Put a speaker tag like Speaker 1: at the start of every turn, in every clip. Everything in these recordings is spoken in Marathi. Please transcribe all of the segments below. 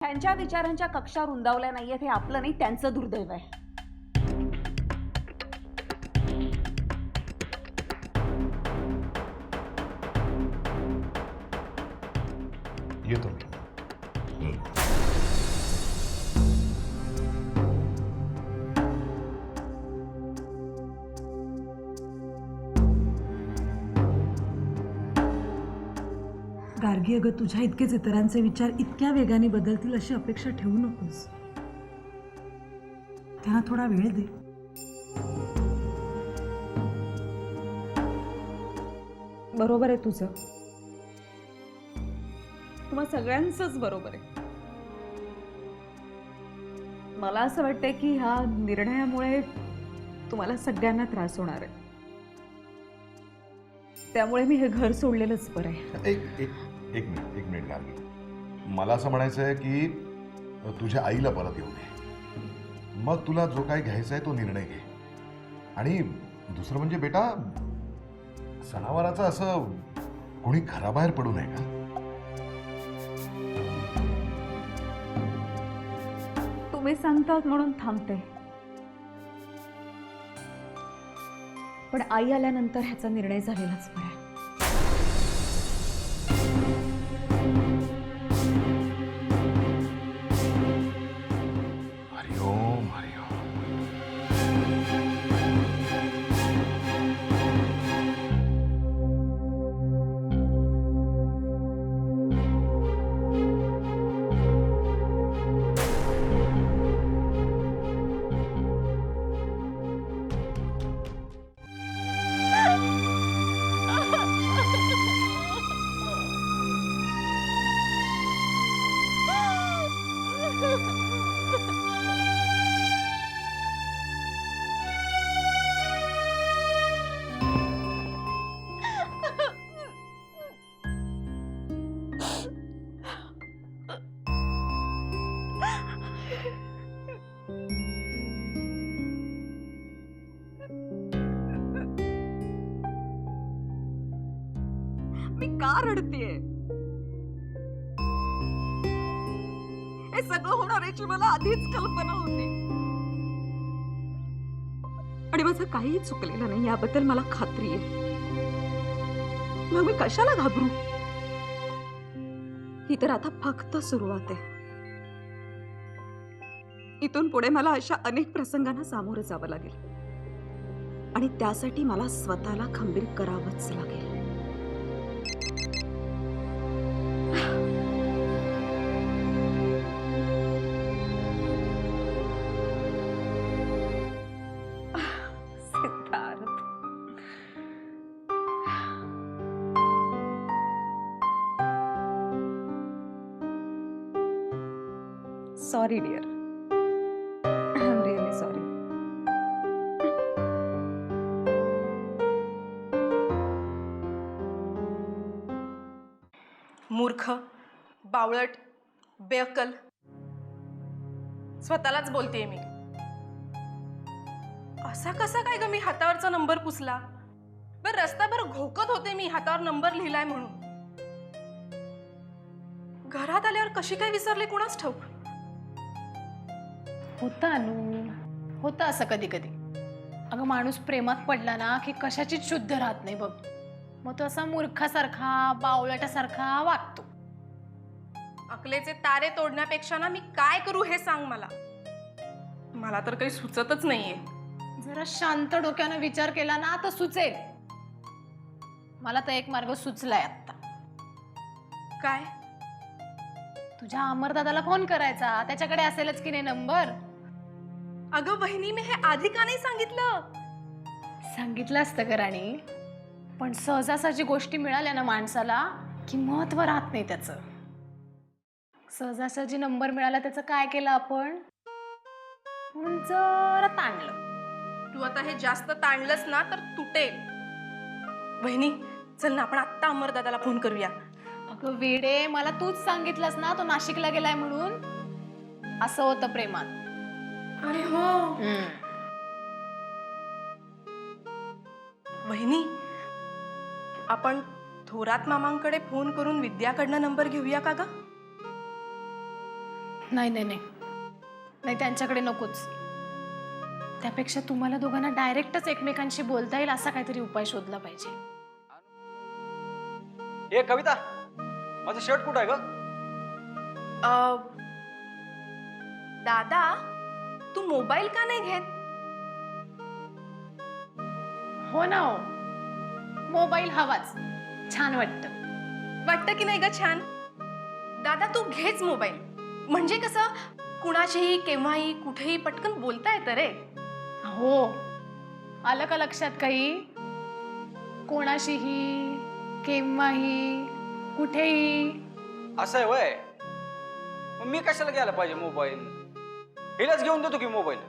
Speaker 1: त्यांच्या विचारांच्या कक्षा रुंदावल्या नाहीयेत हे आपलं नाही, त्यांचं दुर्दैव आहे.
Speaker 2: येतो मी.
Speaker 3: गार्गी, अगं तुझ्या इतकेच इतरांचे विचार इतक्या वेगाने बदलतील अशी अपेक्षा ठेवू नकोस. त्यांना थोडा वेळ दे.
Speaker 1: बरोबर आहे तुझं. तुम्हा सगळ्यांचंच बरोबर आहे. मला असं वाटतंय की ह्या निर्णयामुळे तुम्हाला सगळ्यांना त्रास होणार आहे. त्यामुळे मी हे घर सोडलेलंच बरं आहे.
Speaker 2: एक मिनिट गार्गी. मला असं म्हणायचं आहे की तुझ्या आईला परत येऊ दे. मग तुला जो काही घ्यायचा आहे तो निर्णय घे. आणि दुसरं म्हणजे बेटा, सणावाराचं असं कोणी घराबाहेर पडू नये का?
Speaker 1: तुम्ही सांगतात म्हणून थांबते, पण आई आल्यानंतर ह्याचा निर्णय झालेलाच बरा आहे.
Speaker 2: हरिओम हरिओम.
Speaker 1: मी का रडतेय? हे सगळं होणार याची मला आधीच कल्पना होती. आणि माझं काहीही चुकलेलं नाही याबद्दल मला खात्री आहे. मग मी कशाला घाबरू? ही तर आता फक्त सुरुवात आहे. इथून पुढे मला अशा अनेक प्रसंगांना सामोरं जावं लागेल आणि त्यासाठी मला स्वतःला खंबीर करावंच लागेल. Siddharth, sorry dear. I am really sorry.
Speaker 4: मूर्ख, बावळट, बेअक्कल, स्वतःलाच बोलतेय मी. असा कसा काय ग मी हातावरचा नंबर पुसला? बरं, रस्त्याभर घोकत होते मी हातावर नंबर लिहिलाय म्हणून. घरात आल्यावर कशी काय विसरले कुणाच ठाऊक.
Speaker 5: होतं अनु, होतं असं कधी कधी. अगं माणूस प्रेमात पडला ना की कशाचीच शुद्ध राहत नाही बघ. मग तो असा मूर्खासारखा बावळटासारखा वागतो.
Speaker 4: अकलेचे तारे तोडण्यापेक्षा ना मी काय करू हे सांग मला. मला तर काही सुचतच नाहीये.
Speaker 5: जरा शांत डोक्यानं विचार केला ना तर सुचेल. मला तर एक मार्ग सुचलाय आता.
Speaker 4: काय?
Speaker 5: तुझ्या अमरदादाला फोन करायचा. त्याच्याकडे असेलच की नाही नंबर.
Speaker 4: अगं बहिणी, मी हे आधी का नाही सांगितलं?
Speaker 5: सांगितलं असतं ग राणी, पण सहजासहजी गोष्टी मिळाल्या ना माणसाला की महत्व राहत नाही त्याचं. सहजासहजी नंबर मिळाला त्याचं काय केलं आपण, म्हणून जरा ताणलं.
Speaker 4: तू आता हे जास्त ताणलंस ना तर तुटेल. बहिणी, चल ना आपण आत्ता अमरदादाला फोन करूया.
Speaker 5: अगं वेडे, मला तूच सांगितलंस ना तो नाशिकला गेलाय म्हणून. असं होतं प्रेमात.
Speaker 4: अरे हो. बहिणी, आपण थोरात मामांकडे फोन करून विद्याकडनं नंबर घेऊया का ग?
Speaker 5: नाही नाही नाही नाही, त्यांच्याकडे नकोच. त्यापेक्षा तुम्हाला दोघांना डायरेक्टच एकमेकांशी बोलता येईल असा काहीतरी उपाय शोधला पाहिजे.
Speaker 6: ए कविता, माझं शर्ट कुठं आहे ग?
Speaker 4: दादा, तू मोबाईल का नाही घेत?
Speaker 5: हो ना हो, मोबाईल हवाच, छान वाटतं.
Speaker 4: वाटतं की नाही ग छान? दादा तू घेच मोबाईल, म्हणजे कसं कुणाशीही केव्हाही कुठेही पटकन बोलता येतं रे.
Speaker 5: हो, आलं का लक्षात काही? कोणाशीही केव्हाही कुठेही.
Speaker 6: असं आहे वय. मग मी कशाला घ्यायला पाहिजे मोबाईल? हिलाच घेऊन देतो की मोबाईल,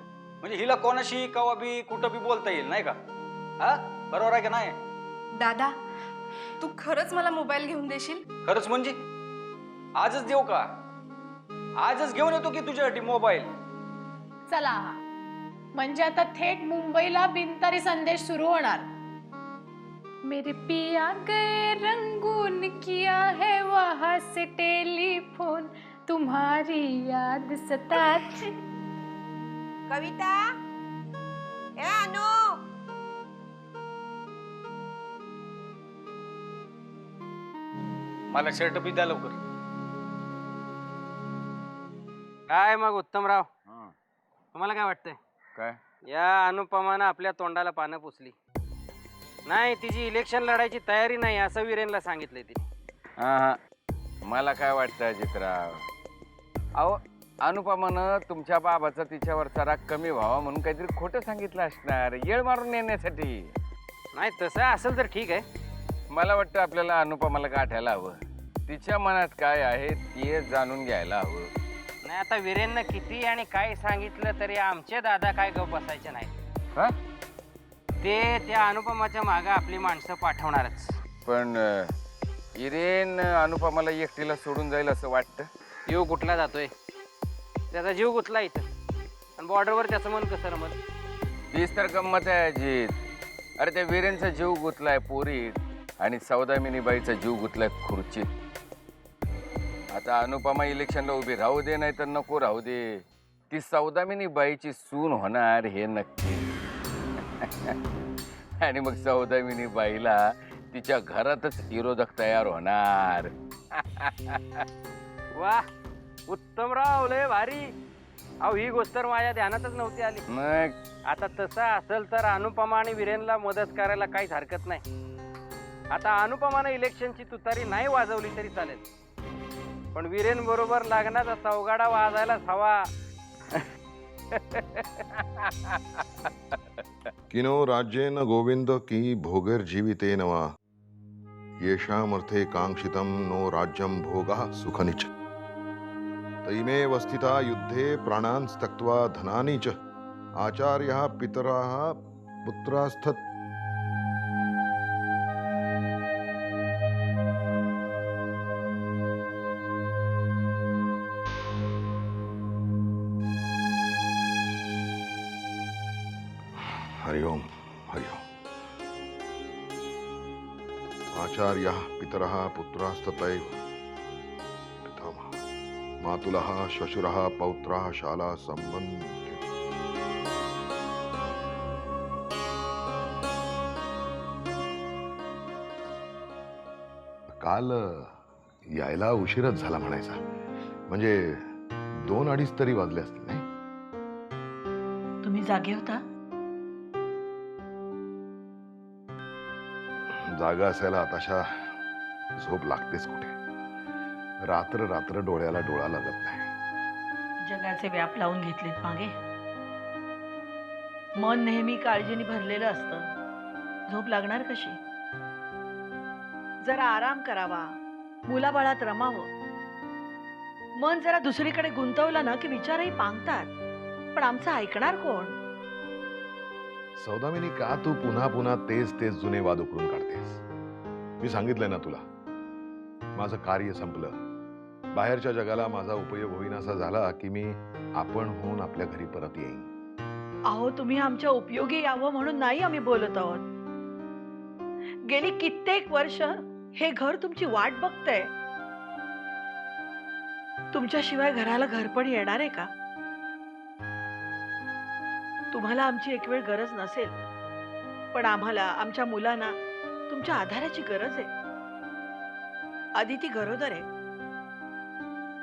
Speaker 6: म्हणजे हिला कोणाशी कवा बी कुठं बी बोलता येईल, नाही का? हा, बरोबर आहे का नाही?
Speaker 4: दादा तू खरंच मला मोबाईल घेऊन देशील?
Speaker 6: खरंच म्हणजे आजच देऊ का? आजच घेऊन येतो की तुझ्यासाठी मोबाईल.
Speaker 5: चला, म्हणजे आता थेट मुंबईला बिनतारी संदेश सुरू होणार. मेरे पिया गए रंगून, किया है वहां से टेलीफोन, तुम्हारी याद सताती.
Speaker 7: कविता, ए अनु,
Speaker 6: मला शर्ट बी द्या लवकर.
Speaker 8: काय मग उत्तमराव, तुम्हाला काय वाटतंय?
Speaker 9: काय?
Speaker 8: या अनुपमानं आपल्या तोंडाला पानं पुसली नाही. तिची इलेक्शन लढायची तयारी नाही असं वीरेनला सांगितलंय तिने.
Speaker 9: हा, मला काय वाटतं अजितराव, अहो अनुपमानं तुमच्या बाबाचा तिच्यावरचा राग कमी व्हावा म्हणून काहीतरी खोटं सांगितलं असणार, येळ मारून नेण्यासाठी.
Speaker 8: नाही तसं असेल तर ठीक आहे.
Speaker 9: मला वाटतं आपल्याला अनुपमाला गाठायला हवं, तिच्या मनात काय आहे ते जाणून घ्यायला हवं.
Speaker 8: नाही आता वीरेननं किती आणि काय सांगितलं तरी आमचे दादा काय गप बसायचे नाही.
Speaker 9: हा?
Speaker 8: ते त्या अनुपमाच्या मागं आपली माणसं पाठवणारच.
Speaker 9: पण इरेन अनुपमाला एकटीला सोडून जाईल असं वाटतं.
Speaker 8: जीव कुठला जातोय? त्याचा जीव गुतला इथं, आणि बॉर्डरवर त्याचं मन कसं रमत?
Speaker 9: तीच तर गंमत आहे अजित. अरे त्या वीरेनचा जीव गुतलाय पोरीत आणि सौदामिनीबाईचा जीव गुतलाय खुर्चीत. आता अनुपमा इलेक्शनला उभी राहू दे नाही तर नको राहू दे, ती सौदामिनीबाईची सून होणार हे नक्की. आणि मग सौदामिनीबाईला तिच्या घरातच विरोधक तयार होणार.
Speaker 8: वा उत्तमराव, लय भारी. अहो ही गोष्ट तर माझ्या ध्यानातच नव्हती आली.
Speaker 9: मग
Speaker 8: आता तसं असेल तर अनुपमा आणि वीरेनला मदत करायला काहीच हरकत नाही. आता अनुपमानं इलेक्शनची तुतारी नाही वाजवली तरी चालेल, पण वीरेन बरोबर लागण्याचा चौगाडा वाजायलाच हवा.
Speaker 2: किनो राज्येन गोविंद की भोगैर्जीवितेन वा येषामर्थे कांक्षितं नो राज्यं भोगः सुखनिच तैमेव स्थिता युद्धे प्राणान् त्यक्त्वा धनानि च आचार्यः पितरः पुत्रास्तत्. हरि ओम हरि ओम. आचार्यः पितरः पुत्रास्ततैव पितामहः मातुलः श्वशुरः पौत्रः शाला संबंध. काल यायला उशीरच झाला म्हणायचा, म्हणजे 2-2:30 तरी वाजले असतील नाही?
Speaker 3: तुम्ही जागे होता?
Speaker 2: जागा असायला आताशा झोप लागतेच कुठे. रात्र रात्र डोळ्याला डोळा लागत नाही.
Speaker 10: जगाचे व्याप लावून घेतलेत मागे. मन नेहमी काळजीने भरलेलं असतं, झोप लागणार कशी? जरा आराम करावा, मुलाबाळात रमावं. मन जरा दुसरीकडे गुंतवलं ना की विचारही पांगतात, पण आमचं ऐकणार कोण?
Speaker 2: सौदामिनी, का तू पुन्हा पुन्हा तेच तेच जुने वाद उकरून काढतेस? मी सांगितलंय ना तुला, माझं कार्य संपलं. बाहेरच्या जगाला माझा उपयोग होईनासा झाला की मी आपण होऊन आपल्या घरी परत येईन.
Speaker 10: अहो, तुम्ही आमच्या उपयोगी यावं म्हणून नाही आम्ही बोलत आहोत. गेली कित्येक वर्ष हे घर तुमची वाट बघतंय. तुमच्याशिवाय घराला घरपण येणार आहे का? तुम्हाला आमची एक वेळ गरज नसेल, पण आम्हाला आमच्या मुलांना तुमच्या आधाराची गरज आहे. आधी ती गरोदर आहे.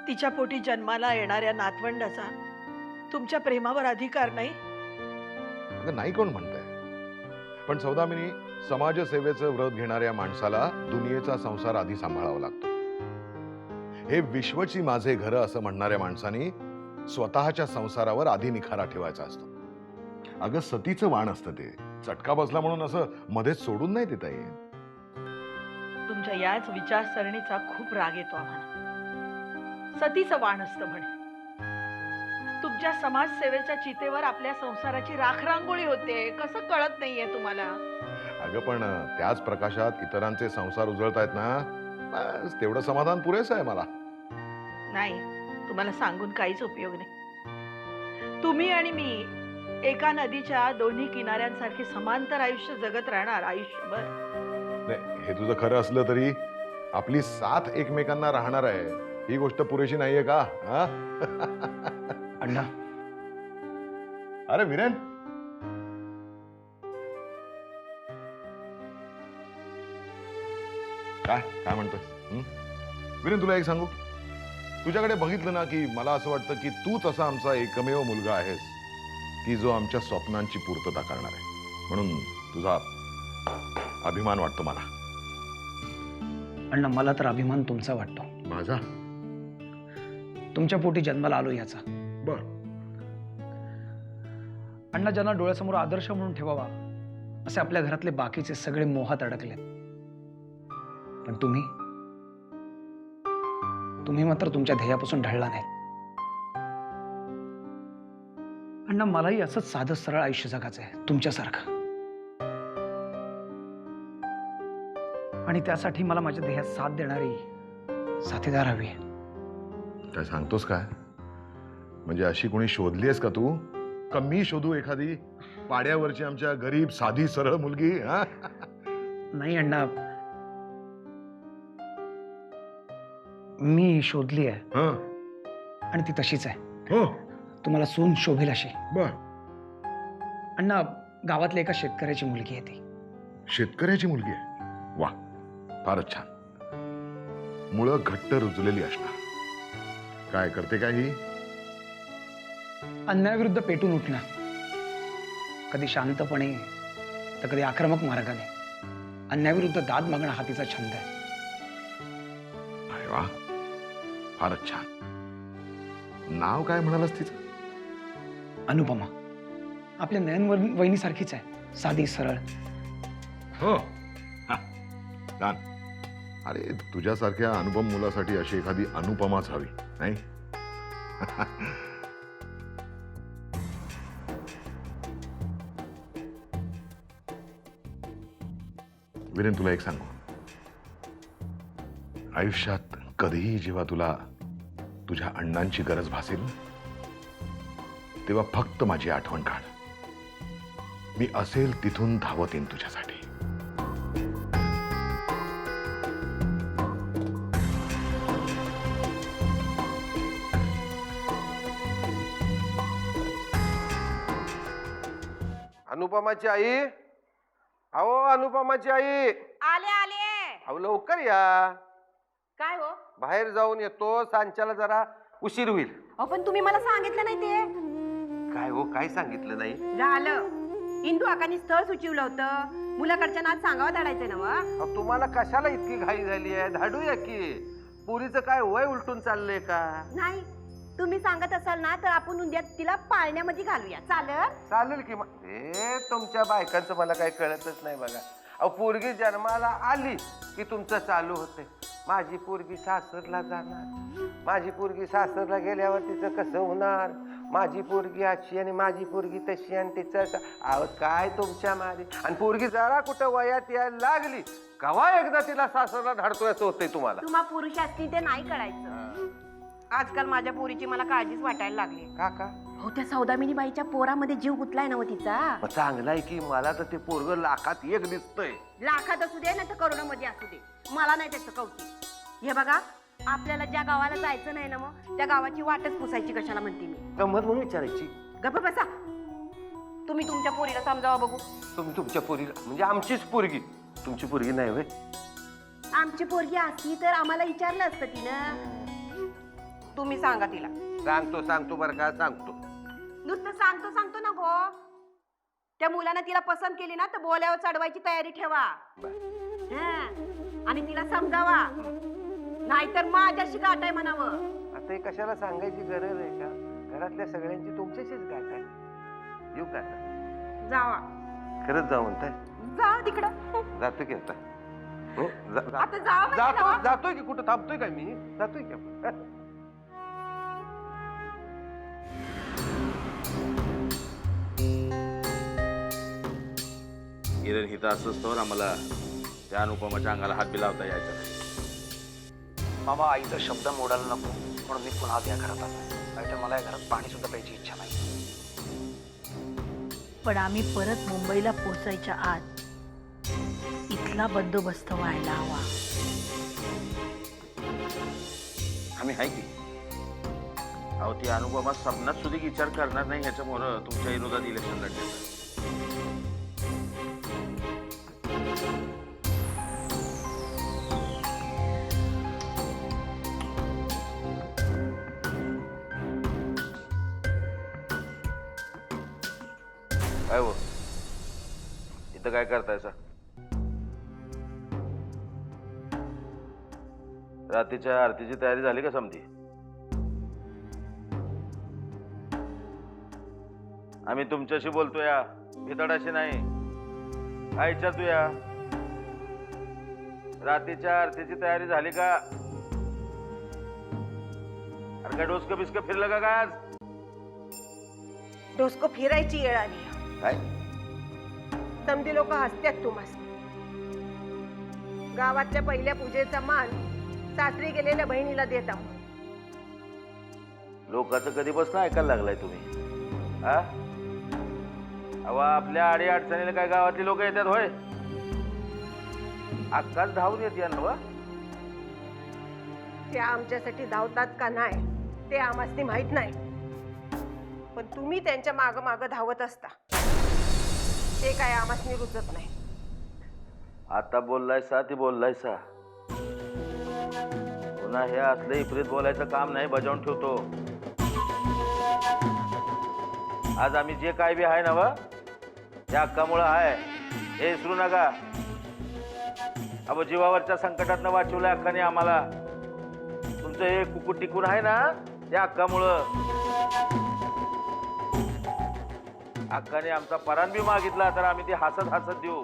Speaker 10: तिच्या पोटी जन्माला येणाऱ्या नातवंडाचा तुमच्या प्रेमावर अधिकार नाही?
Speaker 2: अगं नाही कोण म्हणतंय, पण सौदामिनी, समाजसेवेचं व्रत घेणाऱ्या माणसाला दुनियेचा संसार आधी सांभाळावा लागतो. हे विश्वची माझे घर असं म्हणणाऱ्या माणसाने स्वतःच्या संसारावर आधी निखारा ठेवायचा असतो. अगं सतीचं वाण असतं ते. चटका बसला म्हणून असं मध्येच सोडून नाही देता येत.
Speaker 10: तुमच्या याच विचारसरणीचा खूप राग येतो आम्हाला. सतीचं वाण असतं म्हणे. तुमच्या समाजसेवेच्या चितेवर आपल्या संसाराची राखरांगोळी होते. कसं कळत नाहीये तुम्हाला?
Speaker 2: अगं पण त्याच प्रकाशात इतरांचे संसार उजळतायत ना, बस तेवढं समाधान पुरेसं आहे मला.
Speaker 10: नाही, तुम्हाला सांगून काहीच उपयोग नाही. तुम्ही आणि मी एका नदीच्या दोन्ही किनाऱ्यांसारखे समांतर आयुष्य जगत राहणार आयुष्यभर.
Speaker 2: नाही, हे तुझं खरं असलं तरी आपली साथ एकमेकांना राहणार आहे, ही गोष्ट पुरेशी नाहीये का? हा?
Speaker 11: अण्णा,
Speaker 2: अरे वीरेन, काय काय म्हणतोय? वीरेन, तुला एक सांगू, तुझ्याकडे बघितलं ना की मला असं वाटतं की तूच असा आमचा एकमेव मुलगा आहेस की जो आमच्या स्वप्नांची पूर्तता करणार आहे. म्हणून तुझा अभिमान वाटतो मला.
Speaker 11: अण्णा, मला तर अभिमान तुमचा वाटतो.
Speaker 2: माझा?
Speaker 11: तुमच्या पोटी जन्माला आलो याचा.
Speaker 2: बर.
Speaker 11: अण्णा, ज्यांना डोळ्यासमोर आदर्श म्हणून ठेवावा असे आपल्या घरातले बाकीचे सगळे मोहात अडकलेत. पण तुम्ही मात्र तुमच्या ध्येयापासून ढळला नाही. अण्णा, मलाही असंच साधं सरळ आयुष्य जगायचं आहे तुमच्यासारखं. आणि त्यासाठी मला माझ्या ध्येयात साथ देणारी साथीदार हवी.
Speaker 2: काय सांगतोस काय? म्हणजे अशी कोणी शोधली आहेस का तू? का मी शोधू एखादी पाड्यावरची आमच्या गरीब साधी सरळ मुलगी? हा?
Speaker 11: नाही अण्णा, मी शोधली आहे.
Speaker 2: हा.
Speaker 11: आणि ती तशीच आहे.
Speaker 2: हो.
Speaker 11: तुम्हाला सून शोभेल अशी.
Speaker 2: बर.
Speaker 11: अण्णा, गावातल्या एका शेतकऱ्याची मुलगी आहे ती.
Speaker 2: शेतकऱ्याची मुलगी आहे? वा, फारच छान. मुळं घट्ट रुजलेली असणार. काय करते काय ही?
Speaker 11: अन्यायाविरुद्ध पेटून उठणं, कधी शांतपणे तर कधी आक्रमक मार्गाने. अन्यायाविरुद्ध दाद मागणं हा तिचा छंद आहे.
Speaker 2: अरे वा, फारच छान. नाव काय म्हणालस तिचं?
Speaker 11: अनुपमा. आपल्या नयन वहिनीसारखीच आहे, साधी सरळ.
Speaker 2: हो. हा, छान. अरे तुझ्यासारख्या अनुपम मुलासाठी अशी एखादी अनुपमाच हवी, नाही? वीरेन, तुला एक सांगू, आयुष्यात कधीही जेव्हा तुला तुझ्या अण्णांची गरज भासेल तेव्हा फक्त माझी आठवण काढ. मी असेल तिथून धावत येईन तुझ्यासाठी.
Speaker 12: अनुपमाची आई, अहो अनुपमाची आई,
Speaker 7: आले आले.
Speaker 12: अहो लवकर या.
Speaker 7: काय हो?
Speaker 12: बाहेर जाऊन येतो, सांच्याला जरा उशीर होईल.
Speaker 7: पण तुम्ही मला सांगितलं नाही ते.
Speaker 12: काय हो, काय सांगितलं नाही?
Speaker 7: झालं, इंदू आकानी स्थळ सुचवलं होतं. मुलाकडच्या नाच सांगावं धाडायचं ना वा.
Speaker 12: तुम्हाला कशाला इतकी घाई झाली आहे? धाडूया की. पुरीचं काय वय उलटून चाललंय का?
Speaker 7: नाही, तुम्ही सांगत असाल ना तर आपण उद्या तिला पाळण्यामध्ये घालूया. चालेल?
Speaker 12: चालेल की. मग हे तुमच्या बायकांचं मला काही कळतच नाही बघा. अहो पोरगी जन्माला आली की तुमचं चालू होते, माझी पोरगी सासरला जाणार, माझी पोरगी सासरला गेल्यावर तिचं कसं होणार, माझी पोरगी अशी आणि माझी पोरगी तशी आणि तिचं अहो काय तुमच्या मागे. आणि पोरगी जरा कुठं वयात यायला लागली कवा एकदा तिला सासरला धाडतोय असं होतंय तुम्हाला.
Speaker 7: तुम्हा पुरुष असतील ते नाही कळायचं. आजकाल माझ्या पोरीची मला काळजीच वाटायला लागली.
Speaker 12: का?
Speaker 7: हो, त्या सौदामिनी बाईच्या पोरामध्ये जीव गुतलाय ना हो तिचा.
Speaker 12: चांगला आहे की. मला तर ते पोरग लाखात एक दिसतंय.
Speaker 7: लाखात असू दे नाही तर करोडामध्ये असू दे, मला नाही त्याचं कौतुक. हे बघा, आपल्याला ज्या गावाला जायचं नाही ना मग त्या गावाची वाटच पुसायची कशाला म्हणते मी.
Speaker 12: गंमत म्हणून विचारायची.
Speaker 7: गप्प बसा. तुम्ही तुमच्या पोरीला समजावा बघू.
Speaker 12: तुम्ही तुमच्या पोरीला म्हणजे आमचीच पोरगी, तुमची पोरगी नाही होय?
Speaker 7: आमची पोरगी असती तर आम्हाला विचारलं असतं तिनं. तुम्ही सांगा तिला.
Speaker 12: सांगतो बरं का, सांगतो.
Speaker 7: नुसतं सांगतो ना गो. त्या मुलानं तिला पसंत केली ना तर बोल्यावर चढवायची तयारी ठेवा. आणि तिला समजावा, नाहीतर माझ्याशी गाठ आहे म्हणावं.
Speaker 12: आता हे कशाला सांगायची गरज आहे का? घरातल्या सगळ्यांची तुमच्याशीच गाठ आहे. येऊ का आता?
Speaker 7: जावा.
Speaker 12: खरंच जाऊ म्हणताय?
Speaker 7: जा तिकडं.
Speaker 12: जातो की आता.
Speaker 7: आता जावा म्हणजे जावा.
Speaker 12: जातोय की कुठं थांबतोय काय मी? जातोय की आपण.
Speaker 13: हिरण हिथं असतोवर आम्हाला त्या अनुपमाच्या अंगाला हात बी लावता यायचा नाही.
Speaker 11: मामा आईचा शब्द मोडायला नको म्हणून मी पुन्हा या घरात आलो. नाहीतर मला या घरात पाणी सुद्धा प्यायची इच्छा नाही.
Speaker 10: पण आम्ही परत मुंबईला पोचायच्या आत इथला बंदोबस्त व्हायला हवा.
Speaker 13: आम्ही आहे की अहो ती अनुपमा स्वप्नात सुद्धा विचार करणार नाही ह्याच्यामुळं तुमच्या विरोधात इलेक्शन लढण्याचा. काय हो इथं काय करताय सा? रात्रीच्या आरतीची तयारी झाली का समधी? आम्ही तुमच्याशी बोलतोय, भितडाशी नाही. काय विचारतोय? रात्रीच्या आरतीची तयारी झाली का? अरे काय डोसकं बिस्कं फिरलं का काय आज?
Speaker 7: डोसको फिरायची वेळ आली.
Speaker 13: काय
Speaker 7: समधी लोक हसतात तुम्हाला. गावातल्या पहिल्या पूजेचा मान सासरी गेलेल्या बहिणीला देता.
Speaker 13: लोकांचं कधीपासून ऐकायला लागलाय तुम्ही? हा अहो आपल्या आडी अडचणीला काय गावातली लोक येतात होय? अक्काच धावून येते ना.
Speaker 7: ते आमच्यासाठी धावतात का नाही ते आम्हाला माहित नाही, पण तुम्ही त्यांच्या माग माग धावत असता ते काय आम्हाला रुचत नाही.
Speaker 13: आता बोललायसा ती बोललायसा, पुन्हा हे असले विपरीत बोलायचं काम नाही, बजावून ठेवतो. आज आम्ही जे काय बी आहे ना व त्या हक्कामुळं आहे हे विसरू नका. अब जीवावरच्या संकटातनं वाचवलंय हक्काने आम्हाला. तुमचं हे कुकुट टिकून आहे ना त्या हक्कामुळं. हक्काने आमचा परान बी मागितला तर आम्ही ते हसत हसत देऊ.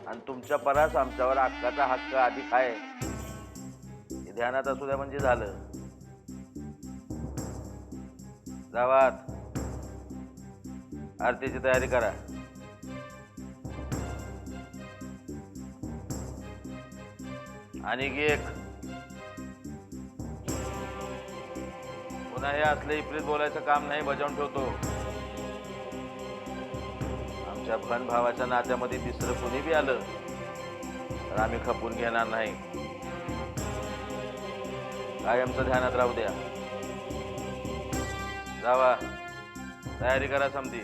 Speaker 13: आणि तुमच्या परास आमच्यावर हक्काचा हक्क अधिक आहे हे ध्यानात असू द्या म्हणजे झालं. गावात आरतीची तयारी करा. आणि एक पुन्हा हे असले विपरीत बोलायचं काम नाही, बजावून ठेवतो. आमच्या बहन भावाच्या नात्यामध्ये तिसरं कुणी बी आलं तर आम्ही खपून घेणार नाही. काय आमचं ध्यानात राहू द्या. जावा तयारी करा समधी.